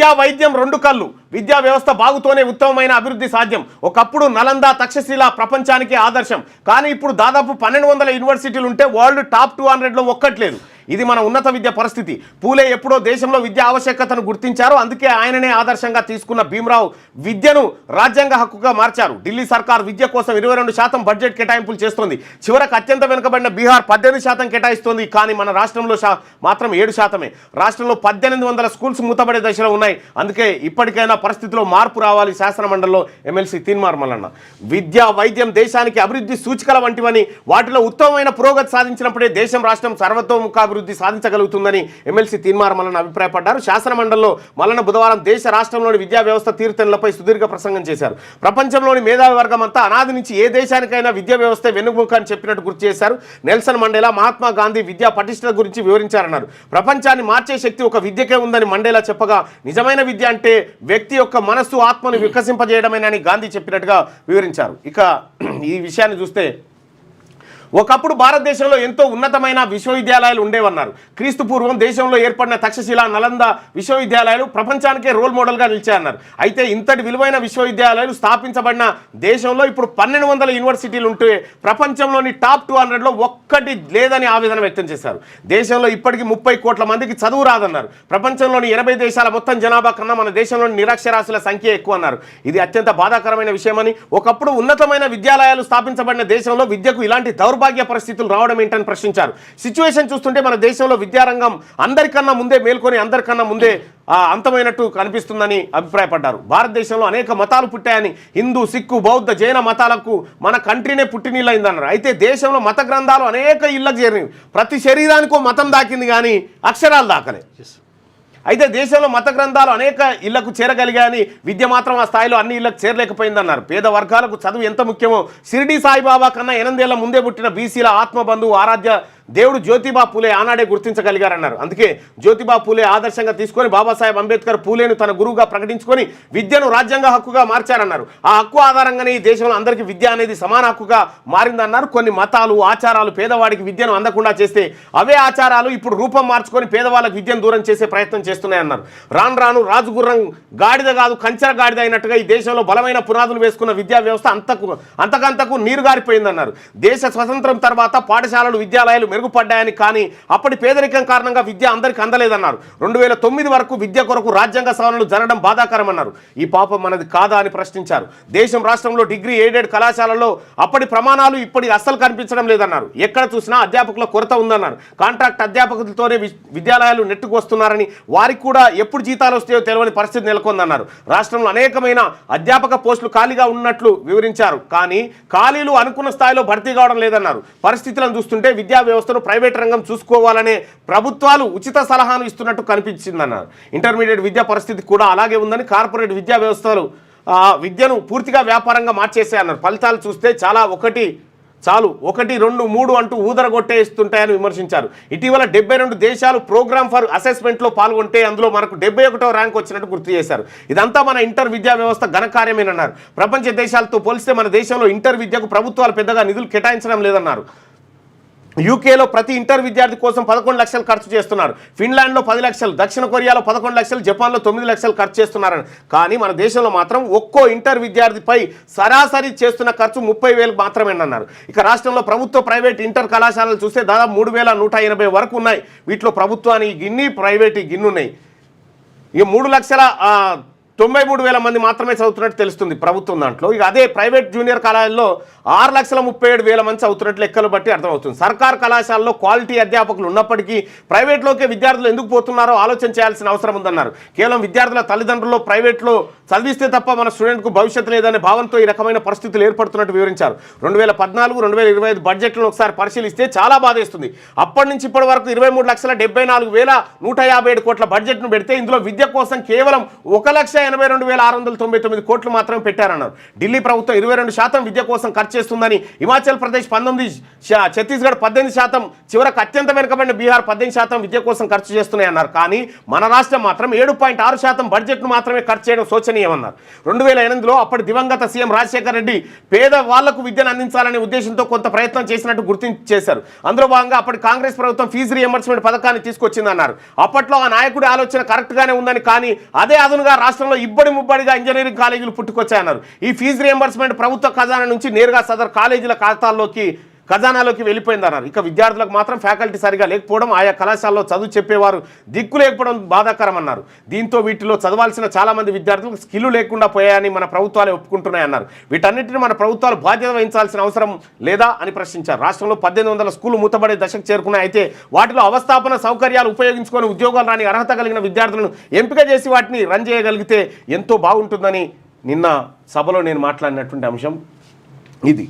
విద్యా వైద్యం రెండు కళ్ళు. విద్యా వ్యవస్థ బాగుతోనే ఉత్తమమైన అభివృద్ధి సాధ్యం. ఒకప్పుడు నలంద తక్షశిల ప్రపంచానికి ఆదర్శం. కానీ ఇప్పుడు దాదాపు 1200 యూనివర్సిటీలు ఉంటే వరల్డ్ టాప్ 200లో ఒక్కట్లేదు. ఇది మన ఉన్నత విద్య పరిస్థితి. పూలే ఎప్పుడో దేశంలో విద్యా ఆవశ్యకతను గుర్తించారు. అందుకే ఆయననే ఆదర్శంగా తీసుకున్న భీమరావు విద్యను రాజ్యాంగ హక్కుగా మార్చారు. ఢిల్లీ సర్కార్ విద్య కోసం 22% బడ్జెట్ కేటాయింపులు చేస్తోంది. చివరకు అత్యంత వెనుకబడిన బీహార్ 18% కేటాయిస్తోంది. కానీ మన రాష్ట్రంలో మాత్రం 7%. రాష్ట్రంలో 1800 స్కూల్స్ మూతపడే దశలో ఉన్నాయి. అందుకే ఇప్పటికైనా పరిస్థితిలో మార్పు రావాలి. శాసనమండలిలో ఎమ్మెల్సీ తీన్మార్ మల్లన్న విద్యా వైద్యం దేశానికి అభివృద్ధి సూచికల వంటివని, వాటిలో ఉత్తమమైన పురోగతి సాధించినప్పుడే దేశం రాష్ట్రం సర్వతోముఖ అభివృద్ధి సాధించగలుగుతుందని ఎమ్మెల్సీ తీన్మార్ మల్లన్న అభిప్రాయపడ్డారు. శాసనమండలిలో మల్లన్న బుధవారం దేశ రాష్ట్రంలోని విద్యా వ్యవస్థ తీరుతెన్నులపై సుదీర్ఘ ప్రసంగం చేశారు. ప్రపంచంలోని మేధావి వర్గం అంతా అనాది నుంచి ఏ దేశానికైనా విద్యా వ్యవస్థ వెన్నుముక అని చెప్పినట్టు గుర్తు చేశారు. నెల్సన్ మండేలా, మహాత్మా గాంధీ విద్యా పటిష్టత గురించి వివరించారన్నారు. ప్రపంచాన్ని మార్చే శక్తి ఒక విద్యకే ఉందని మండేలా చెప్పగా, నిజమైన విద్య అంటే వ్యక్తి యొక్క మనస్సు ఆత్మను వికసింపజేయడమేనని గాంధీ చెప్పినట్టుగా వివరించారు. ఇక ఈ విషయాన్ని చూస్తే ఒకప్పుడు భారతదేశంలో ఎంతో ఉన్నతమైన విశ్వవిద్యాలయాలు ఉండేవన్నారు. క్రీస్తు పూర్వం దేశంలో ఏర్పడిన తక్షశిల, నలంద విశ్వవిద్యాలయాలు ప్రపంచానికే రోల్ మోడల్గా నిలిచాయన్నారు. అయితే ఇంతటి విలువైన విశ్వవిద్యాలయాలు స్థాపించబడిన దేశంలో ఇప్పుడు 1200 యూనివర్సిటీలు ఉంటే ప్రపంచంలోని టాప్ 200లో ఒక్కటి లేదని ఆవేదన వ్యక్తం చేశారు. దేశంలో ఇప్పటికీ 30 కోట్ల మందికి చదువు రాదన్నారు. ప్రపంచంలోని 80 దేశాల మొత్తం జనాభా కన్నా మన దేశంలోని నిరక్షరాస్యుల సంఖ్య ఎక్కువ అన్నారు. ఇది అత్యంత బాధాకరమైన విషయమని, ఒకప్పుడు ఉన్నతమైన విద్యాలయాలు స్థాపించబడిన దేశంలో విద్యకు ఇలాంటి దౌర్భాగ్య పరిస్థితులు రావడం ఏంటని ప్రశ్నించారు. సిచ్యువేషన్ చూస్తుంటే మన దేశంలో విద్యారంగం అందరికన్నా ముందే మేల్కొని అందరికన్నా ముందే అంతమైనట్టు కనిపిస్తుందని అభిప్రాయపడ్డారు. భారతదేశంలో అనేక మతాలు పుట్టాయని, హిందూ, సిక్కు, బౌద్ధ, జైన మతాలకు మన కంట్రీనే పుట్టినిల్లైందన్నారు. అయితే దేశంలో మత గ్రంథాలు అనేక ఇళ్ళకు చేరినవి. ప్రతి శరీరానికో మతం దాకింది కానీ అక్షరాలు దాకలే. అయితే దేశంలో మత గ్రంథాలు అనేక ఇళ్లకు చేరగలిగాయని, విద్య మాత్రం ఆ స్థాయిలో అన్ని ఇళ్లకు చేరలేకపోయిందన్నారు. పేద వర్గాలకు చదువు ఎంత ముఖ్యమో షిరిడి సాయిబాబా కన్నా 8 ఏళ్ల ముందే పుట్టిన బీసీల ఆత్మబంధువు ఆరాధ్య దేవుడు జ్యోతిబా పూలే ఆనాడే గుర్తించగలిగారన్నారు. అందుకే జ్యోతిబా పూలే ఆదర్శంగా తీసుకొని బాబాసాహెబ్ అంబేద్కర్ పూలేను తన గురువుగా ప్రకటించుకొని విద్యను రాజ్యాంగ హక్కుగా మార్చారన్నారు. ఆ హక్కు ఆధారంగానే ఈ దేశంలో అందరికీ విద్య అనేది సమాన హక్కుగా మారిందన్నారు. కొన్ని మతాలు, ఆచారాలు పేదవాడికి విద్యను అందకుండా చేస్తే అవే ఆచారాలు ఇప్పుడు రూపం మార్చుకొని పేదవాళ్ళకి విద్యను దూరం చేసే ప్రయత్నం చేస్తున్నాయన్నారు. రాను రాను రాజుగుర్రం గాడిద కాదు కంచెర గాడిద అయినట్టుగా ఈ దేశంలో బలమైన పునాదులు వేసుకున్న విద్యా వ్యవస్థ అంతకంతకు నీరు గారిపోయిందన్నారు. దేశ స్వతంత్రం తర్వాత పాఠశాలలు, విద్యాలయాలు మెరుగుపడ్డాయని, కానీ అప్పటి పేదరికం కారణంగా విద్య అందరికీ అందలేదన్నారు. 2009 వరకు విద్య కొరకు రాజ్యాంగ సవరణలు జరగడం బాధాకరమన్నారు. ఈ పాపం మనది కాదా అని ప్రశ్నించారు. దేశం రాష్ట్రంలో డిగ్రీ ఎయిడెడ్ కళాశాలల్లో అప్పటి ప్రమాణాలు ఇప్పటి అస్సలు కనిపించడం లేదన్నారు. ఎక్కడ చూసినా అధ్యాపకుల కొరత ఉందన్నారు. కాంట్రాక్ట్ అధ్యాపకులతోనే విద్యాలయాలు నెట్టుకు వస్తున్నారని, వారికి కూడా ఎప్పుడు జీతాలు వస్తాయో తెలియని పరిస్థితి నెలకొందన్నారు. రాష్ట్రంలో అనేకమైన అధ్యాపక పోస్టులు ఖాళీగా ఉన్నట్లు వివరించారు. కానీ ఖాళీలు అనుకున్న స్థాయిలో భర్తీ కావడం లేదన్నారు. పరిస్థితులను చూస్తుంటే విద్యా వ్యవస్థను ప్రైవేట్ రంగం చూసుకోవాలనే ప్రభుత్వాలు ఉచిత సలహాను ఇస్తున్నట్టు కనిపించిందన్నారు. ఇంటర్మీడియట్ విద్యా పరిస్థితి కూడా అలాగే ఉందని, కార్పొరేట్ విద్యా వ్యవస్థలు విద్యను పూర్తిగా వ్యాపారంగా మార్చేసాయన్నారు. ఫలితాలు చూస్తే చాలా 1, 2, 3 అంటూ ఊదరగొట్టేస్తుంటాయని విమర్శించారు. ఇటీవల 72 దేశాలు ప్రోగ్రామ్ ఫర్ అసెస్మెంట్లో పాల్గొంటే అందులో మనకు 71వ ర్యాంక్ వచ్చినట్టు గుర్తు చేశారు. ఇదంతా మన ఇంటర్ విద్యా వ్యవస్థ ఘనకార్యమేనన్నారు. ప్రపంచ దేశాలతో పోలిస్తే మన దేశంలో ఇంటర్ విద్యకు ప్రభుత్వాలు పెద్దగా నిధులు కేటాయించడం లేదన్నారు. యూకేలో ప్రతి ఇంటర్ విద్యార్థి కోసం 11 లక్షలు ఖర్చు చేస్తున్నారు. ఫిన్లాండ్లో 10 లక్షలు, దక్షిణ కొరియాలో 11 లక్షలు, జపాన్లో 9 లక్షలు ఖర్చు చేస్తున్నారని. కానీ మన దేశంలో మాత్రం ఒక్కో ఇంటర్ విద్యార్థిపై సరాసరి చేస్తున్న ఖర్చు 30,000 మాత్రమేనన్నారు. ఇక రాష్ట్రంలో ప్రభుత్వ, ప్రైవేట్ ఇంటర్ కళాశాలలు చూస్తే దాదాపు 3,180 వరకు ఉన్నాయి. వీటిలో ప్రభుత్వానికి గిన్ని, ప్రైవేట్ గిన్ని ఉన్నాయి. ఇక 3,93,000 మంది మాత్రమే చదువుతున్నట్టు తెలుస్తుంది ప్రభుత్వం దాంట్లో. ఇక అదే ప్రైవేట్ జూనియర్ కళాశాలలో 6,37,000 మంది చదువుతున్నట్టు లెక్కలు బట్టి అర్థమవుతుంది. సర్కారు కళాశాలలో క్వాలిటీ అధ్యాపకులు ఉన్నప్పటికీ ప్రైవేట్లోకే విద్యార్థులు ఎందుకు పోతున్నారో ఆలోచన చేయాల్సిన అవసరం ఉందన్నారు. కేవలం విద్యార్థుల తల్లిదండ్రులు ప్రైవేట్లో చదివిస్తే తప్ప మన స్టూడెంట్కు భవిష్యత్తు లేదనే భావంతో ఈ రకమైన పరిస్థితులు ఏర్పడుతున్నట్టు వివరించారు. 2014-2025 బడ్జెట్లను ఒకసారి పరిశీలిస్తే చాలా బాధేస్తుంది. అప్పటి నుంచి ఇప్పటి వరకు 23,74,157 కోట్ల బడ్జెట్ను పెడితే ఇందులో విద్య కోసం కేవలం 1,50,000 182,699 కోట్లు మాత్రమే పెట్టారన్నారు. ఢిల్లీ ప్రభుత్వం 22% విద్య కోసం ఖర్చు చేస్తుందని, హిమాచల్ ప్రదేశ్ 19%, ఛత్తీస్గఢ్ 18%, చివరకు అత్యంత వెనుకబడిన బీహార్ 18% విద్య కోసం ఖర్చు చేస్తున్నాయన్నారు. కానీ మన రాష్ట్రం మాత్రం 7.6% బడ్జెట్ను మాత్రమే ఖర్చు చేయడం శోచనీయమన్నారు. 2008లో అప్పటి దివంగత సీఎం రాజశేఖర్ రెడ్డి పేద వాళ్లకు విద్యను అందించాలనే ఉద్దేశంతో కొంత ప్రయత్నం చేసినట్టు గుర్తింపు చేశారు. అందులో భాగంగా అప్పటి కాంగ్రెస్ ప్రభుత్వం ఫీజు రియంబర్స్మెంట్ పథకాన్ని తీసుకొచ్చిందన్నారు. అప్పట్లో ఆ నాయకుడి ఆలోచన కరెక్ట్ గానే ఉందని, కానీ అదే అదునుగా రాష్ట్రంలో ఇబ్బడి ముబ్బడిగా ఇంజనీరింగ్ కాలేజీలు పుట్టుకొచ్చాయన్నారు. ఈ ఫీజు రియంబర్స్మెంట్ ప్రభుత్వ ఖజానా నుంచి నేరుగా సదర్ కాలేజీల ఖజానాలోకి వెళ్ళిపోయిందన్నారు. ఇక విద్యార్థులకు మాత్రం ఫ్యాకల్టీ సరిగా లేకపోవడం, ఆయా కళాశాలలో చదువు చెప్పేవారు దిక్కు లేకపోవడం బాధాకరం అన్నారు. దీంతో వీటిలో చదవాల్సిన చాలా మంది విద్యార్థులకు స్కిల్ లేకుండా పోయాయని మన ప్రభుత్వాలే ఒప్పుకుంటున్నాయన్నారు. వీటన్నిటిని మన ప్రభుత్వాలు బాధ్యత వహించాల్సిన అవసరం లేదా అని ప్రశ్నించారు. రాష్ట్రంలో 1800 స్కూళ్లు మూతబడే దశకు చేరుకున్నాయి. అయితే వాటిలో అవస్థాపన సౌకర్యాలు ఉపయోగించుకొని ఉద్యోగాలు రాని అర్హత కలిగిన విద్యార్థులను ఎంపిక చేసి వాటిని రన్ చేయగలిగితే ఎంతో బాగుంటుందని నిన్న సభలో నేను మాట్లాడినటువంటి అంశం ఇది.